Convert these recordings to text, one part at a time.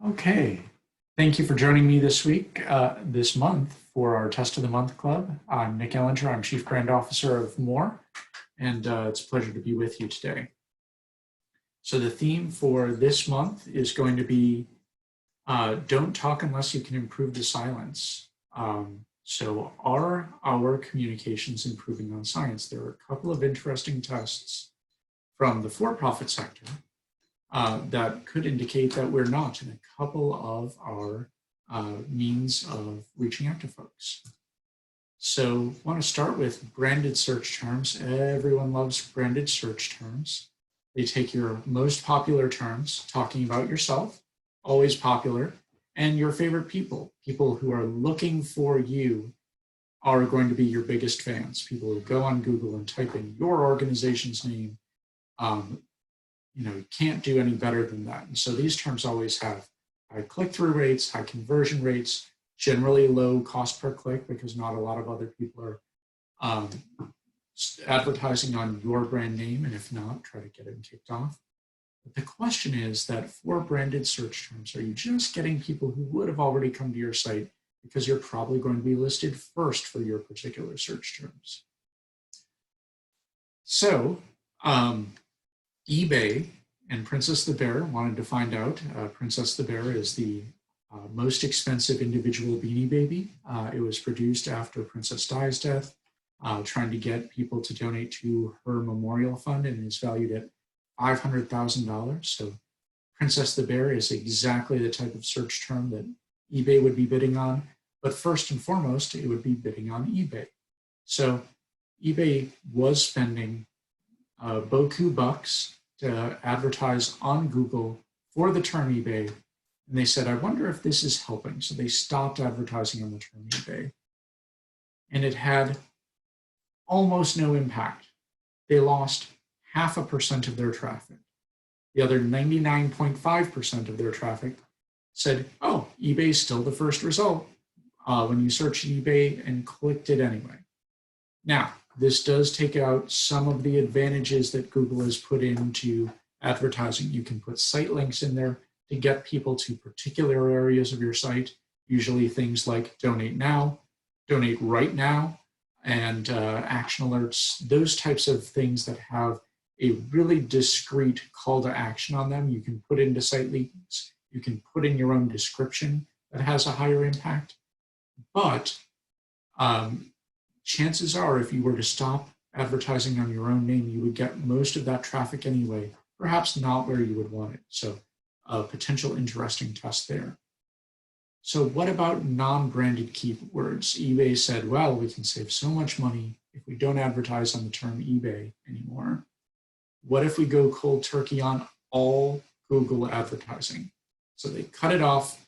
Okay. Thank you for joining me this month for our Test of the Month Club. I'm Nick Ellinger. I'm Chief Brand Officer of More, and it's a pleasure to be with you today. So the theme for this month is going to be don't talk unless you can improve the silence. So are our communications improving on science? There are a couple of interesting tests from the for-profit sector that could indicate that we're not in a couple of our means of reaching out to folks. So I want to start with branded search terms. Everyone loves branded search terms. They take your most popular terms, talking about yourself, always popular, and your favorite people. People who are looking for you are going to be your biggest fans. People who go on Google and type in your organization's name, you can't do any better than that. And so these terms always have high click-through rates, high conversion rates, generally low cost per click because not a lot of other people are advertising on your brand name. And if not, try to get it kicked off. But the question is that for branded search terms, are you just getting people who would have already come to your site because you're probably going to be listed first for your particular search terms? So eBay and Princess the Bear wanted to find out. Princess the Bear is the most expensive individual Beanie Baby. It was produced after Princess Di's death, trying to get people to donate to her memorial fund, and is valued at $500,000. So Princess the Bear is exactly the type of search term that eBay would be bidding on. But first and foremost, it would be bidding on eBay. So eBay was spending boku bucks to advertise on Google for the term eBay. And they said, I wonder if this is helping. So they stopped advertising on the term eBay. And it had almost no impact. They lost 0.5% of their traffic. The other 99.5% of their traffic said, oh, eBay is still the first result when you search eBay, and clicked it anyway. Now, this does take out some of the advantages that Google has put into advertising. You can put site links in there to get people to particular areas of your site, usually things like donate now, donate right now, and action alerts, those types of things that have a really discrete call to action on them. You can put into site links, you can put in your own description that has a higher impact. But chances are, if you were to stop advertising on your own name, you would get most of that traffic anyway, perhaps not where you would want it. So a potential interesting test there. So what about non-branded keywords? eBay said, well, we can save so much money if we don't advertise on the term eBay anymore. What if we go cold turkey on all Google advertising? So they cut it off,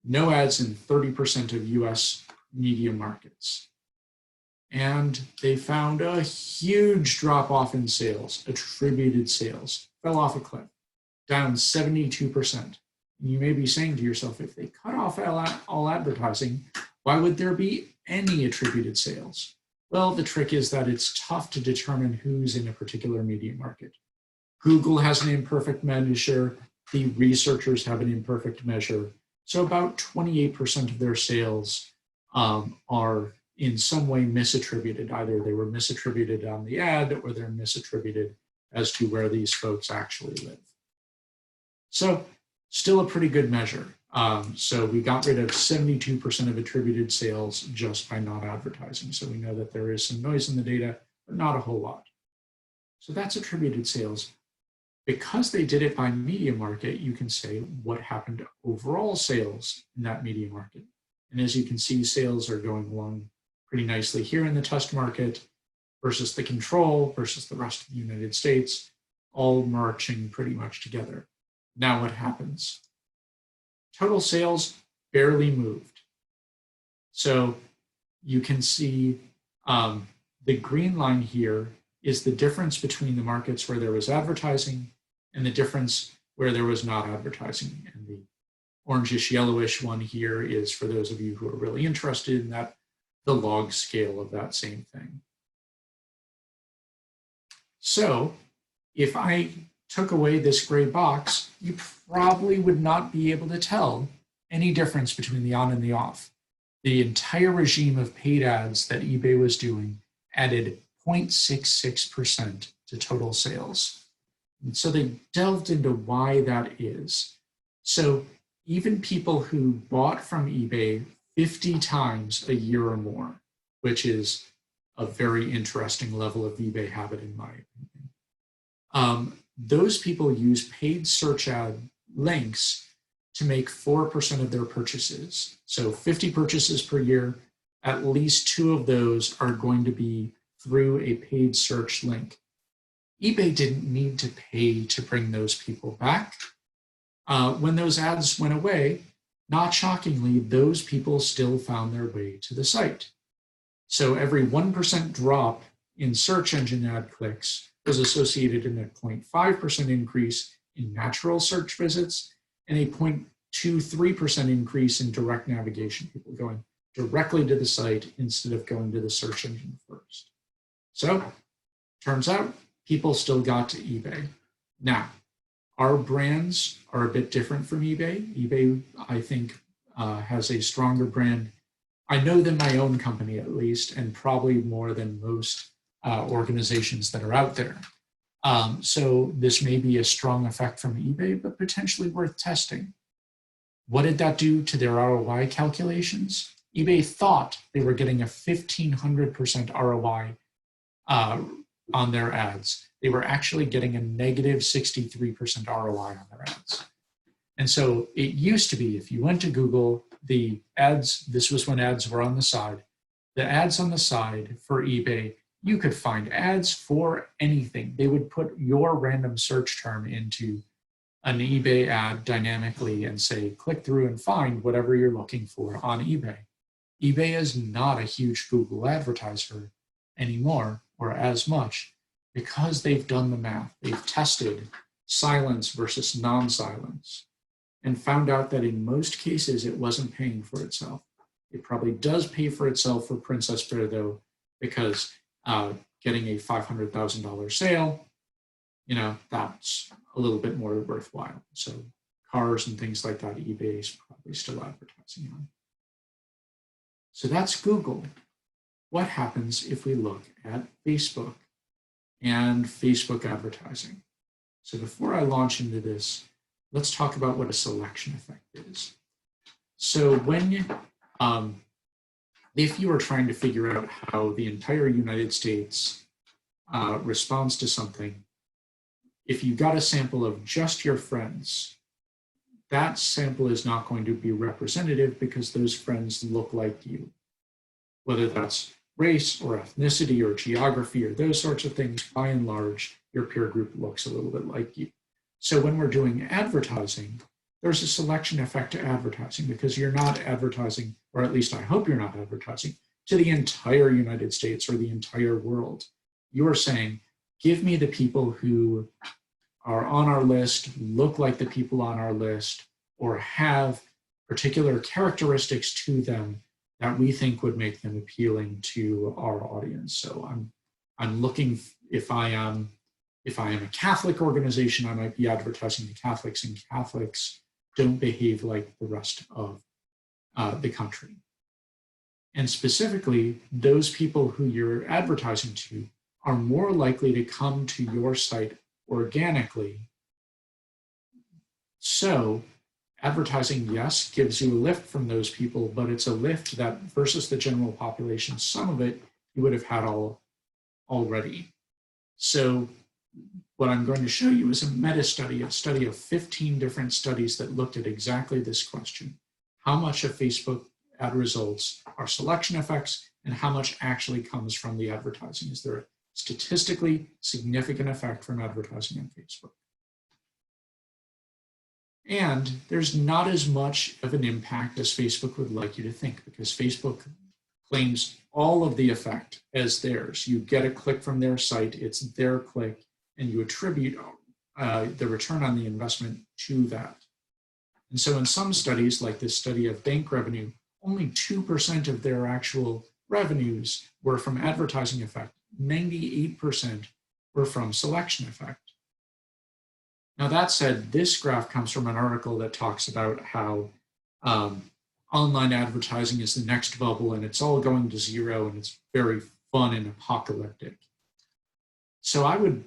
no ads in 30% of US media markets. And they found a huge drop off in sales, attributed sales, fell off a cliff, down 72%. And you may be saying to yourself, if they cut off all advertising, why would there be any attributed sales? Well, the trick is that it's tough to determine who's in a particular media market. Google has an imperfect measure. The researchers have an imperfect measure. So about 28% of their sales are in some way misattributed. Either they were misattributed on the ad or they're misattributed as to where these folks actually live. So still a pretty good measure. So we got rid of 72% of attributed sales just by not advertising. So we know that there is some noise in the data, but not a whole lot. So that's attributed sales. Because they did it by media market, you can say what happened to overall sales in that media market. And as you can see, sales are going along pretty nicely here in the test market versus the control versus the rest of the United States, all marching pretty much together. Now what happens? Total sales barely moved. So you can see the green line here is the difference between the markets where there was advertising and the difference where there was not advertising. And the orangish yellowish one here is, for those of you who are really interested in that, the log scale of that same thing. So if I took away this gray box, you probably would not be able to tell any difference between the on and the off. The entire regime of paid ads that eBay was doing added 0.66% to total sales. And so they delved into why that is. So even people who bought from eBay 50 times a year or more, which is a very interesting level of eBay habit in my opinion, those people use paid search ad links to make 4% of their purchases. So 50 purchases per year, at least 2 of those are going to be through a paid search link. eBay didn't need to pay to bring those people back. When those ads went away, not shockingly, those people still found their way to the site. So every 1% drop in search engine ad clicks was associated in a 0.5% increase in natural search visits and a 0.23% increase in direct navigation, people going directly to the site instead of going to the search engine first. So turns out people still got to eBay. Now, our brands are a bit different from eBay. eBay, I think, has a stronger brand, I know, than my own company at least, and probably more than most organizations that are out there. So this may be a strong effect from eBay, but potentially worth testing. What did that do to their ROI calculations? eBay thought they were getting a 1,500% ROI on their ads. They were actually getting a negative 63% ROI on their ads. And so it used to be, if you went to Google, the ads, this was when ads were on the side, the ads on the side for eBay, you could find ads for anything. They would put your random search term into an eBay ad dynamically and say, click through and find whatever you're looking for on eBay. eBay is not a huge Google advertiser anymore, or as much, because they've done the math. They've tested silence versus non-silence and found out that in most cases it wasn't paying for itself. It probably does pay for itself for Princess Bear though, because getting a $500,000 sale, you know, that's a little bit more worthwhile. So cars and things like that, eBay is probably still advertising on. So that's Google. What happens if we look at Facebook and Facebook advertising? So before I launch into this, let's talk about what a selection effect is. So when, if you are trying to figure out how the entire United States responds to something, if you got a sample of just your friends, that sample is not going to be representative because those friends look like you. Whether that's race or ethnicity or geography or those sorts of things, by and large, your peer group looks a little bit like you. So when we're doing advertising, there's a selection effect to advertising because you're not advertising, or at least I hope you're not advertising, to the entire United States or the entire world. You're saying, give me the people who are on our list, look like the people on our list, or have particular characteristics to them that we think would make them appealing to our audience. So I'm looking, if I am a Catholic organization, I might be advertising to Catholics, and Catholics don't behave like the rest of the country. And specifically, those people who you're advertising to are more likely to come to your site organically. So advertising, yes, gives you a lift from those people, but it's a lift that versus the general population, some of it you would have had already. So what I'm going to show you is a meta study, a study of 15 different studies that looked at exactly this question. How much of Facebook ad results are selection effects and how much actually comes from the advertising? Is there a statistically significant effect from advertising on Facebook? And there's not as much of an impact as Facebook would like you to think, because Facebook claims all of the effect as theirs. You get a click from their site, it's their click, and you attribute the return on the investment to that. And so in some studies, like this study of bank revenue, only 2% of their actual revenues were from advertising effect. 98% were from selection effect. Now that said, this graph comes from an article that talks about how online advertising is the next bubble and it's all going to zero and it's very fun and apocalyptic. So I would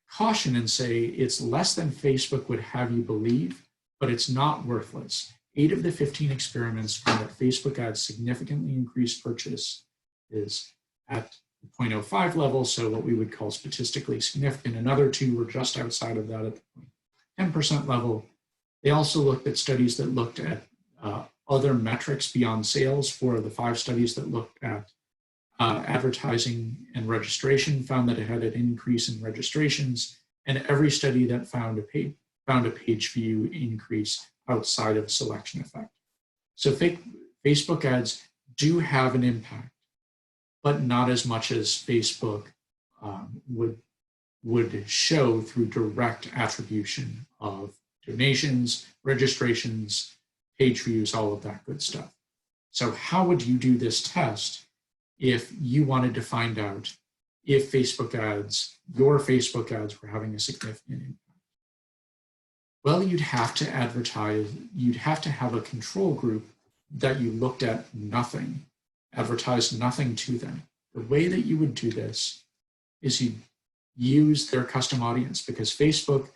caution and say it's less than Facebook would have you believe, but it's not worthless. 8 of the 15 experiments found that Facebook ads significantly increased purchase is at the 0.05 level, so what we would call statistically significant. Another 2 were just outside of that at the 10% level. They also looked at studies that looked at other metrics beyond sales. 4 of the 5 studies that looked at advertising and registration found that it had an increase in registrations, and every study that found a page view increase outside of selection effect. So Facebook ads do have an impact, but not as much as Facebook would show through direct attribution of donations, registrations, page views, all of that good stuff. So how would you do this test if you wanted to find out if Facebook ads, your Facebook ads, were having a significant impact? Well, you'd have to advertise, you'd have to have a control group that you looked at nothing, advertised nothing to them. The way that you would do this is you use their custom audience, because Facebook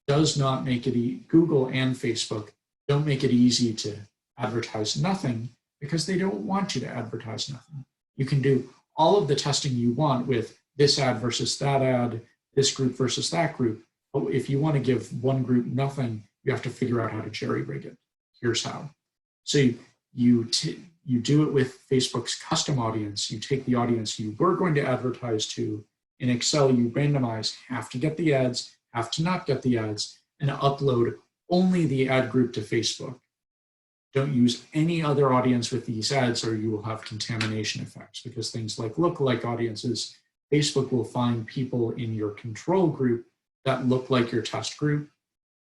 does not make it, Google and Facebook don't make it easy to advertise nothing because they don't want you to advertise nothing. You can do all of the testing you want with this ad versus that ad, this group versus that group. But if you want to give one group nothing, you have to figure out how to jerry rig it. Here's how. So you do it with Facebook's custom audience. You take the audience you were going to advertise to. In Excel, you randomize, have to get the ads, have to not get the ads, and upload only the ad group to Facebook. Don't use any other audience with these ads or you will have contamination effects, because things like lookalike audiences, Facebook will find people in your control group that look like your test group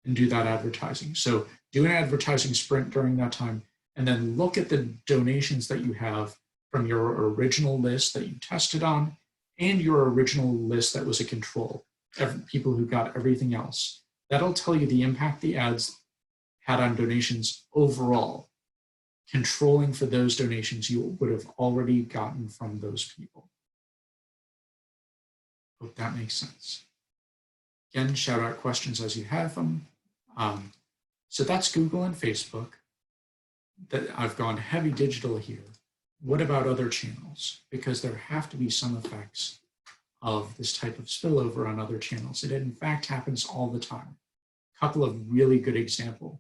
and do that advertising. So do an advertising sprint during that time, and then look at the donations that you have from your original list that you tested on and your original list that was a control, people who got everything else. That'll tell you the impact the ads had on donations overall, controlling for those donations you would have already gotten from those people. Hope that makes sense. Again, shout out questions as you have them. So that's Google and Facebook. That I've gone heavy digital here. What about other channels? Because there have to be some effects of this type of spillover on other channels. It in fact happens all the time. A couple of really good examples.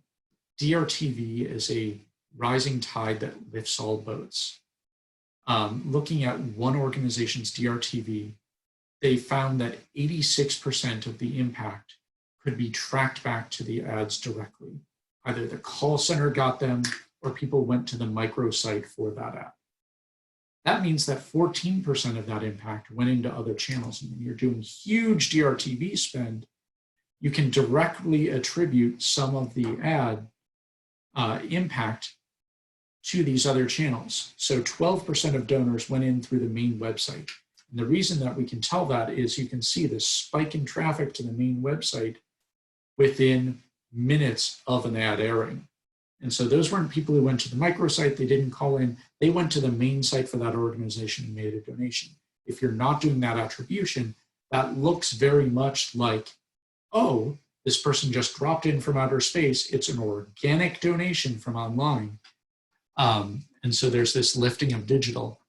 DRTV is a rising tide that lifts all boats. Looking at one organization's DRTV, they found that 86% of the impact could be tracked back to the ads directly. Either the call center got them or people went to the microsite for that ad. That means that 14% of that impact went into other channels. And when you're doing huge DRTV spend, you can directly attribute some of the ad impact to these other channels. So 12% of donors went in through the main website. And the reason that we can tell that is you can see this spike in traffic to the main website within minutes of an ad airing. And so those weren't people who went to the microsite, they didn't call in, they went to the main site for that organization and made a donation. If you're not doing that attribution, that looks very much like, oh, this person just dropped in from outer space, it's an organic donation from online. And so there's this lifting of digital.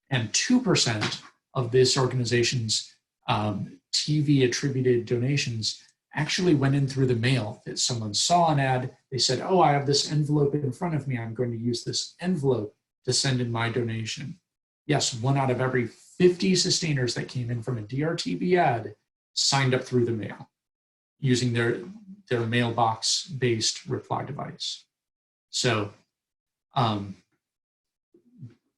And 2% of this organization's TV attributed donations actually went in through the mail. That someone saw an ad, they said, oh, I have this envelope in front of me, I'm going to use this envelope to send in my donation. Yes, 1 out of every 50 sustainers that came in from a DRTV ad signed up through the mail using their mailbox-based reply device. So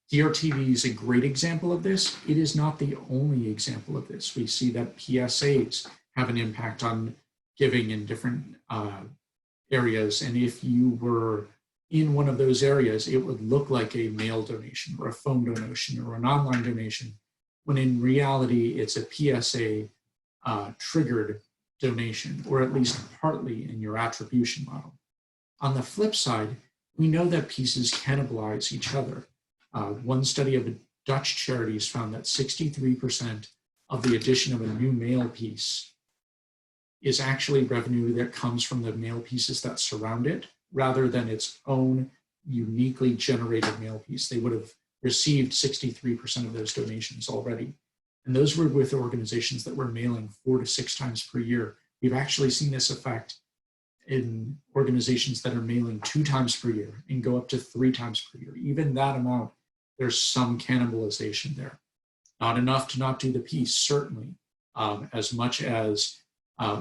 DRTV is a great example of this. It is not the only example of this. We see that PSAs have an impact on giving in different areas. And if you were in one of those areas, it would look like a mail donation or a phone donation or an online donation, when in reality, it's a PSA triggered donation, or at least partly in your attribution model. On the flip side, we know that pieces cannibalize each other. One study of Dutch charities found that 63% of the addition of a new mail piece is actually revenue that comes from the mail pieces that surround it, rather than its own uniquely generated mail piece. They would have received 63% of those donations already. And those were with organizations that were mailing 4 to 6 times per year. We've actually seen this effect in organizations that are mailing 2 times per year and go up to 3 times per year. Even that amount, there's some cannibalization there. Not enough to not do the piece, certainly, as much as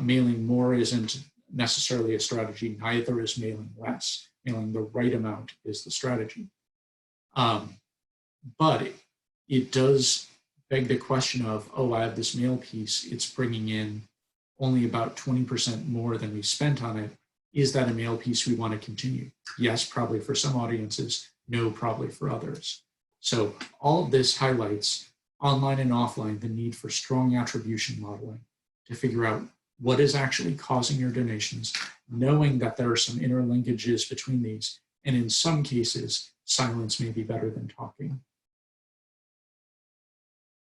mailing more isn't necessarily a strategy, neither is mailing less. Mailing the right amount is the strategy. But it does beg the question of, oh, I have this mail piece, it's bringing in only about 20% more than we spent on it. Is that a mail piece we want to continue? Yes, probably for some audiences. No, probably for others. So all of this highlights, online and offline, the need for strong attribution modeling to figure out what is actually causing your donations, knowing that there are some interlinkages between these, and in some cases, silence may be better than talking.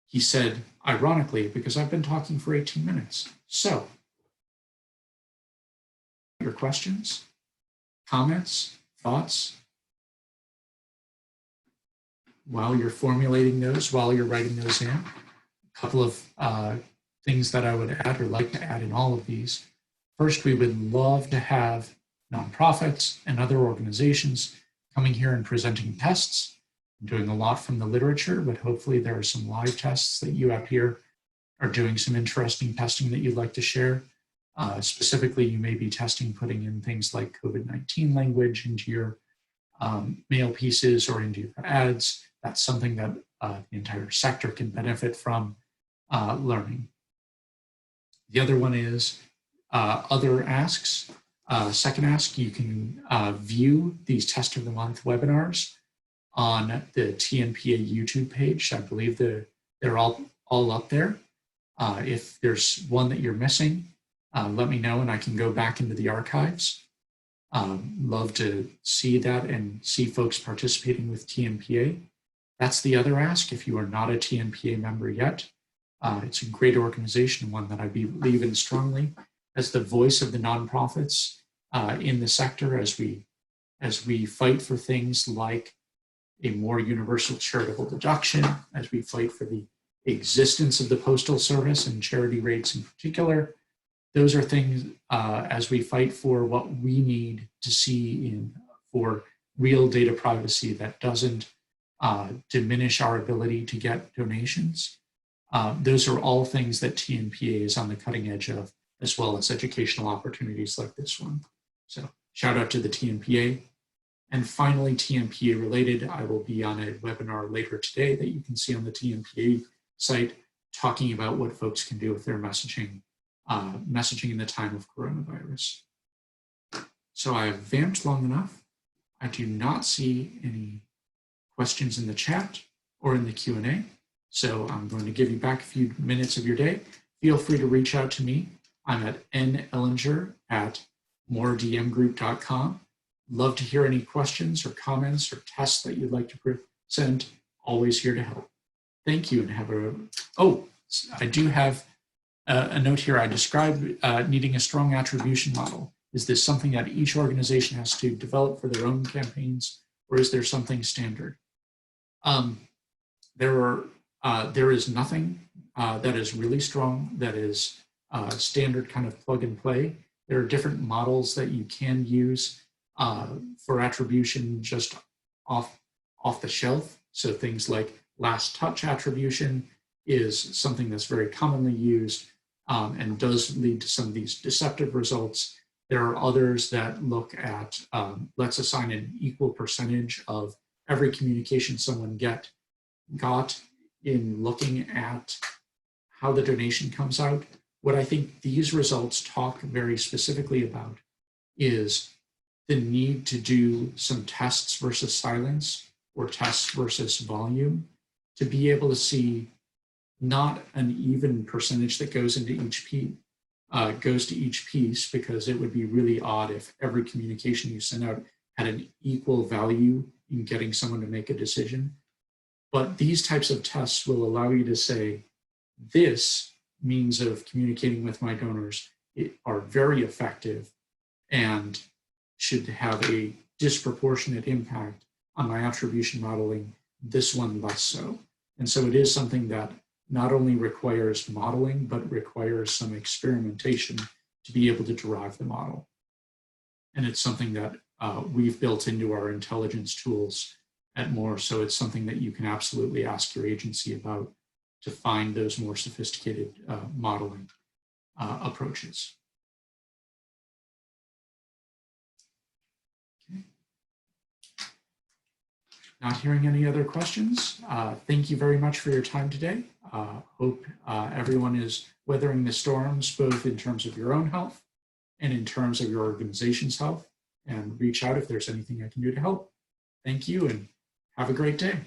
He said, ironically, because I've been talking for 18 minutes. So, your questions, comments, thoughts? While you're formulating those, while you're writing those in, a couple of things that I would add or like to add in all of these. First, we would love to have nonprofits and other organizations coming here and presenting tests. I'm doing a lot from the literature, but hopefully there are some live tests that you up here are doing some interesting testing that you'd like to share. Specifically, you may be testing putting in things like COVID-19 language into your mail pieces or into your ads. That's something that the entire sector can benefit from learning. The other one is other asks. Second ask, you can view these Test of the Month webinars on the TNPA YouTube page. I believe they're all up there. If there's one that you're missing, let me know and I can go back into the archives. Love to see that and see folks participating with TNPA. That's the other ask. If you are not a TNPA member yet, it's a great organization, one that I believe in strongly as the voice of the nonprofits in the sector as we fight for things like a more universal charitable deduction, as we fight for the existence of the Postal Service and charity rates in particular. Those are things as we fight for what we need to see for real data privacy that doesn't diminish our ability to get donations. Those are all things that TNPA is on the cutting edge of, as well as educational opportunities like this one. So shout out to the TNPA. And finally, TNPA related, I will be on a webinar later today that you can see on the TNPA site talking about what folks can do with their messaging in the time of coronavirus. So I have vamped long enough. I do not see any questions in the chat or in the Q&A. So I'm going to give you back a few minutes of your day. Feel free to reach out to me. I'm at nellinger@moredmgroup.com. Love to hear any questions or comments or tests that you'd like to present. Always here to help. Thank you and have I do have a note here. I described needing a strong attribution model. Is this something that each organization has to develop for their own campaigns, or is there something standard? There is nothing that is really strong that is standard kind of plug and play. There are different models that you can use for attribution just off the shelf. So things like last touch attribution is something that's very commonly used and does lead to some of these deceptive results. There are others that look at, let's assign an equal percentage of every communication someone got in looking at how the donation comes out. What I think these results talk very specifically about is the need to do some tests versus silence or tests versus volume to be able to see not an even percentage that goes into each goes to each piece, because it would be really odd if every communication you send out had an equal value in getting someone to make a decision. But these types of tests will allow you to say, this means of communicating with my donors are very effective and should have a disproportionate impact on my attribution modeling, this one less so. And so it is something that not only requires modeling, but requires some experimentation to be able to derive the model. And it's something that we've built into our intelligence tools at Moore. So it's something that you can absolutely ask your agency about to find those more sophisticated modeling approaches. Okay. Not hearing any other questions. Thank you very much for your time today. Hope everyone is weathering the storms, both in terms of your own health and in terms of your organization's health, and reach out if there's anything I can do to help. Thank you and have a great day.